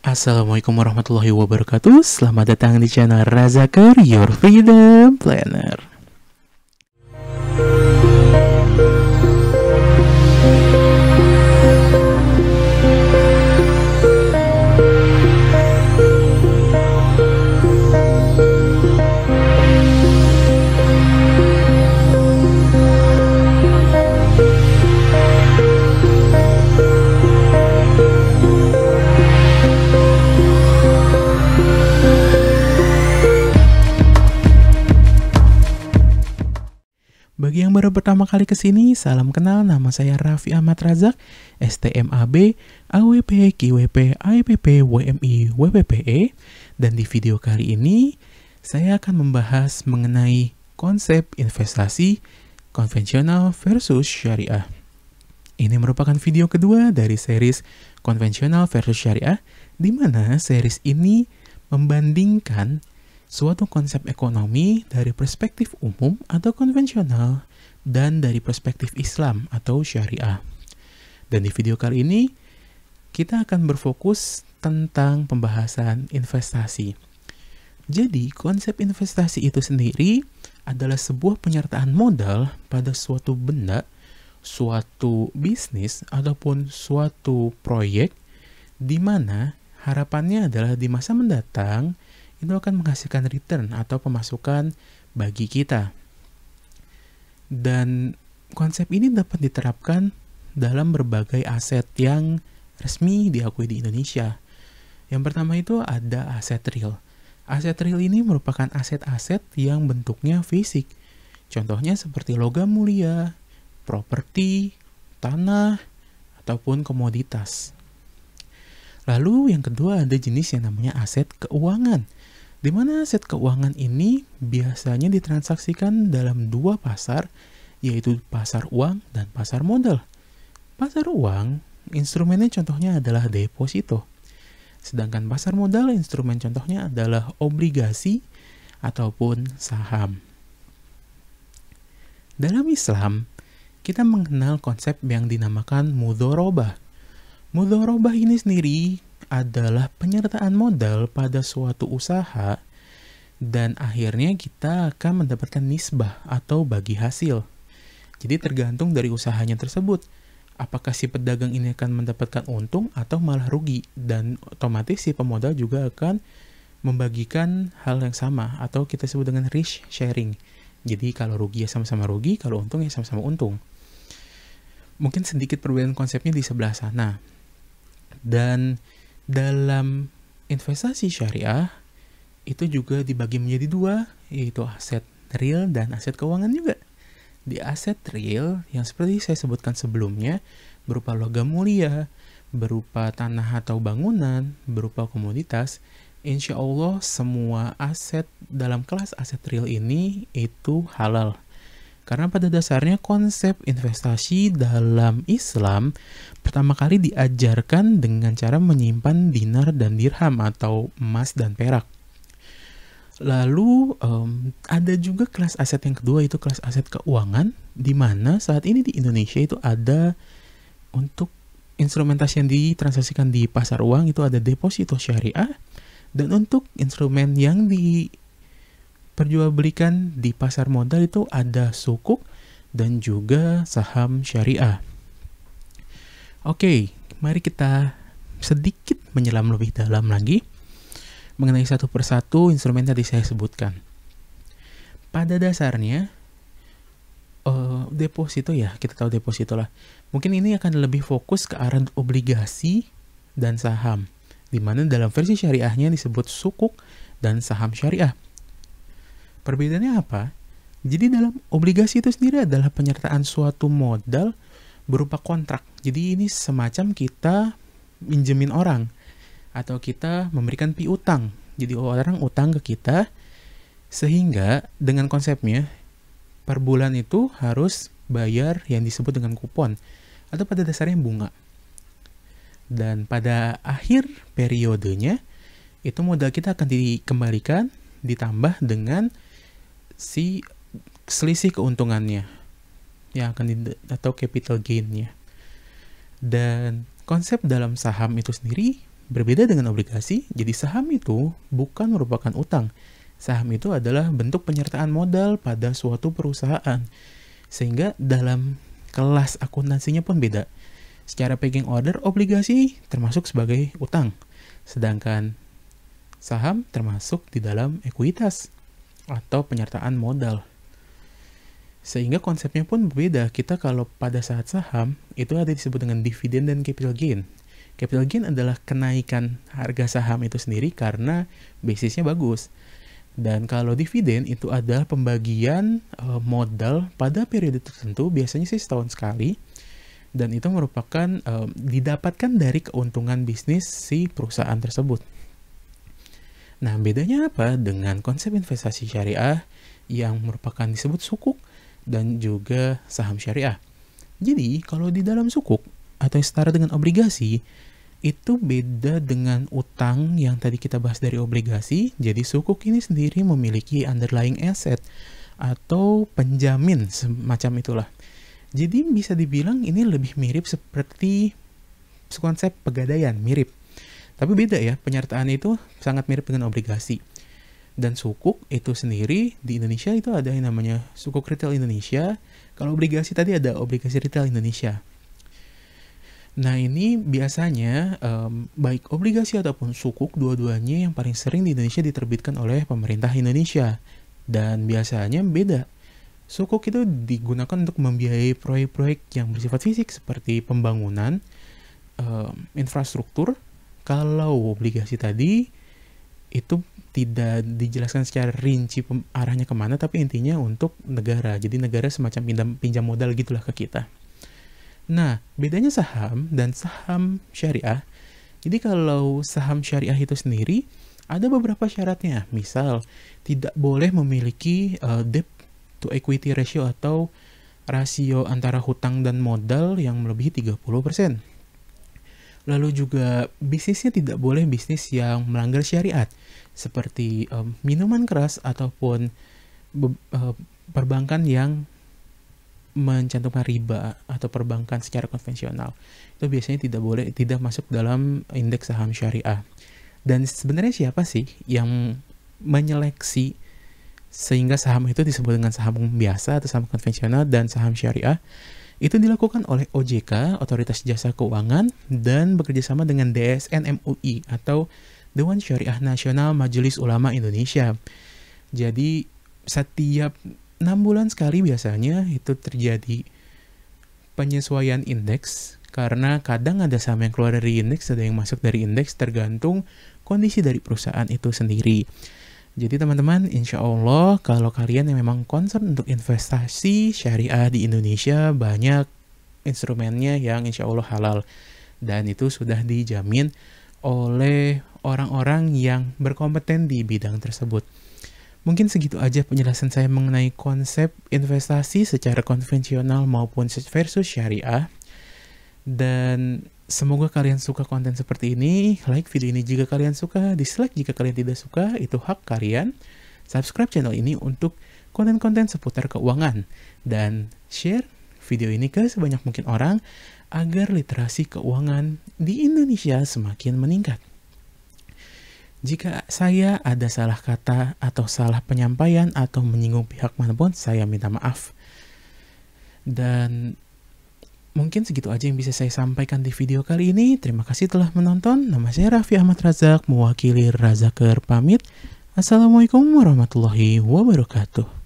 Assalamualaikum warahmatullahi wabarakatuh. Selamat datang di channel Razakar, Your Freedom Planner. Bagi yang baru pertama kali kesini, salam kenal, nama saya Raffi Ahmad Razak, STMAB, AWP, QWP, IPP, WMI, WPPE, dan di video kali ini, saya akan membahas mengenai konsep investasi konvensional versus syariah. Ini merupakan video kedua dari series konvensional versus syariah, di mana series ini membandingkan suatu konsep ekonomi dari perspektif umum atau konvensional dan dari perspektif Islam atau syariah. Dan di video kali ini, kita akan berfokus tentang pembahasan investasi. Jadi, konsep investasi itu sendiri adalah sebuah penyertaan modal pada suatu benda, suatu bisnis, ataupun suatu proyek, di mana harapannya adalah di masa mendatang, itu akan menghasilkan return atau pemasukan bagi kita. Dan konsep ini dapat diterapkan dalam berbagai aset yang resmi diakui di Indonesia. Yang pertama itu ada aset real. Aset real ini merupakan aset-aset yang bentuknya fisik. Contohnya seperti logam mulia, properti, tanah, ataupun komoditas. Lalu yang kedua ada jenis yang namanya aset keuangan, di mana aset keuangan ini biasanya ditransaksikan dalam dua pasar, yaitu pasar uang dan pasar modal. Pasar uang, instrumennya contohnya adalah deposito. Sedangkan pasar modal, instrumen contohnya adalah obligasi ataupun saham. Dalam Islam, kita mengenal konsep yang dinamakan mudhorobah. Mudhorobah ini sendiri adalah penyertaan modal pada suatu usaha dan akhirnya kita akan mendapatkan nisbah atau bagi hasil. Jadi tergantung dari usahanya tersebut. Apakah si pedagang ini akan mendapatkan untung atau malah rugi, dan otomatis si pemodal juga akan membagikan hal yang sama atau kita sebut dengan risk sharing. Jadi kalau rugi ya sama-sama rugi, kalau untung ya sama-sama untung. Mungkin sedikit perbedaan konsepnya di sebelah sana. Dan dalam investasi syariah, itu juga dibagi menjadi dua, yaitu aset real dan aset keuangan juga. Di aset real, yang seperti saya sebutkan sebelumnya, berupa logam mulia, berupa tanah atau bangunan, berupa komoditas, insya Allah semua aset dalam kelas aset real ini itu halal. Karena pada dasarnya konsep investasi dalam Islam pertama kali diajarkan dengan cara menyimpan dinar dan dirham atau emas dan perak. Lalu ada juga kelas aset yang kedua, itu kelas aset keuangan, di mana saat ini di Indonesia itu ada untuk instrumentasi yang ditransaksikan di pasar uang itu ada deposito syariah, dan untuk instrumen yang diperjualbelikan di pasar modal itu ada sukuk dan juga saham syariah. Oke, mari kita sedikit menyelam lebih dalam lagi mengenai satu persatu instrumen tadi saya sebutkan. Pada dasarnya, deposito ya, kita tahu deposito lah. Mungkin ini akan lebih fokus ke arah obligasi dan saham, di mana dalam versi syariahnya disebut sukuk dan saham syariah. Perbedaannya apa? Jadi dalam obligasi itu sendiri adalah penyertaan suatu modal berupa kontrak. Jadi ini semacam kita minjemin orang atau kita memberikan piutang. Jadi orang utang ke kita, sehingga dengan konsepnya per bulan itu harus bayar yang disebut dengan kupon atau pada dasarnya bunga. Dan pada akhir periodenya itu modal kita akan dikembalikan ditambah dengan si selisih keuntungannya yang akan atau capital gain-nya. Dan konsep dalam saham itu sendiri Berbeda dengan obligasi, jadi saham itu bukan merupakan utang. Saham itu adalah bentuk penyertaan modal pada suatu perusahaan. Sehingga dalam kelas akuntansinya pun beda. Secara pecking order, obligasi termasuk sebagai utang. Sedangkan saham termasuk di dalam ekuitas atau penyertaan modal. Sehingga konsepnya pun berbeda. Kita kalau pada saat saham, itu ada disebut dengan dividen dan capital gain. Capital gain adalah kenaikan harga saham itu sendiri karena basisnya bagus. Dan kalau dividen itu adalah pembagian modal pada periode tertentu, biasanya sih setahun sekali. Dan itu merupakan didapatkan dari keuntungan bisnis si perusahaan tersebut. Nah, bedanya apa dengan konsep investasi syariah yang merupakan disebut sukuk dan juga saham syariah? Jadi, kalau di dalam sukuk atau setara dengan obligasi, itu beda dengan utang yang tadi kita bahas dari obligasi. Jadi sukuk ini sendiri memiliki underlying asset atau penjamin semacam itulah. Jadi bisa dibilang ini lebih mirip seperti konsep pegadaian, mirip. Tapi beda ya, penyertaan itu sangat mirip dengan obligasi. Dan sukuk itu sendiri di Indonesia itu ada yang namanya sukuk retail Indonesia. Kalau obligasi tadi ada obligasi retail Indonesia. Nah ini biasanya baik obligasi ataupun sukuk, dua-duanya yang paling sering di Indonesia diterbitkan oleh pemerintah Indonesia. Dan biasanya beda. Sukuk itu digunakan untuk membiayai proyek-proyek yang bersifat fisik seperti pembangunan, infrastruktur. Kalau obligasi tadi itu tidak dijelaskan secara rinci arahnya kemana, tapi intinya untuk negara. Jadi negara semacam pinjam modal gitulah ke kita. Nah, bedanya saham dan saham syariah. Jadi kalau saham syariah itu sendiri ada beberapa syaratnya. Misal, tidak boleh memiliki debt to equity ratio atau rasio antara hutang dan modal yang melebihi 30%. Lalu juga bisnisnya tidak boleh bisnis yang melanggar syariat, seperti minuman keras ataupun perbankan yang mencantumkan riba atau perbankan secara konvensional. Itu biasanya tidak masuk dalam indeks saham syariah. Dan sebenarnya siapa sih yang menyeleksi sehingga saham itu disebut dengan saham biasa atau saham konvensional dan saham syariah? Itu dilakukan oleh OJK, Otoritas Jasa Keuangan, dan bekerjasama dengan DSN MUI atau Dewan Syariah Nasional Majelis Ulama Indonesia. Jadi setiap 6 bulan sekali biasanya itu terjadi penyesuaian indeks, karena kadang ada saham yang keluar dari indeks, ada yang masuk dari indeks, tergantung kondisi dari perusahaan itu sendiri. Jadi teman-teman, insya Allah kalau kalian yang memang concern untuk investasi syariah di Indonesia, banyak instrumennya yang insya Allah halal. Dan itu sudah dijamin oleh orang-orang yang berkompeten di bidang tersebut. Mungkin segitu aja penjelasan saya mengenai konsep investasi secara konvensional maupun versus syariah. Dan semoga kalian suka konten seperti ini. Like video ini jika kalian suka, dislike jika kalian tidak suka, itu hak kalian. Subscribe channel ini untuk konten-konten seputar keuangan. Dan share video ini ke sebanyak mungkin orang agar literasi keuangan di Indonesia semakin meningkat. Jika saya ada salah kata atau salah penyampaian atau menyinggung pihak manapun, saya minta maaf. Dan mungkin segitu aja yang bisa saya sampaikan di video kali ini. Terima kasih telah menonton. Nama saya Raffi Ahmad Razak, mewakili Razaker pamit. Assalamualaikum warahmatullahi wabarakatuh.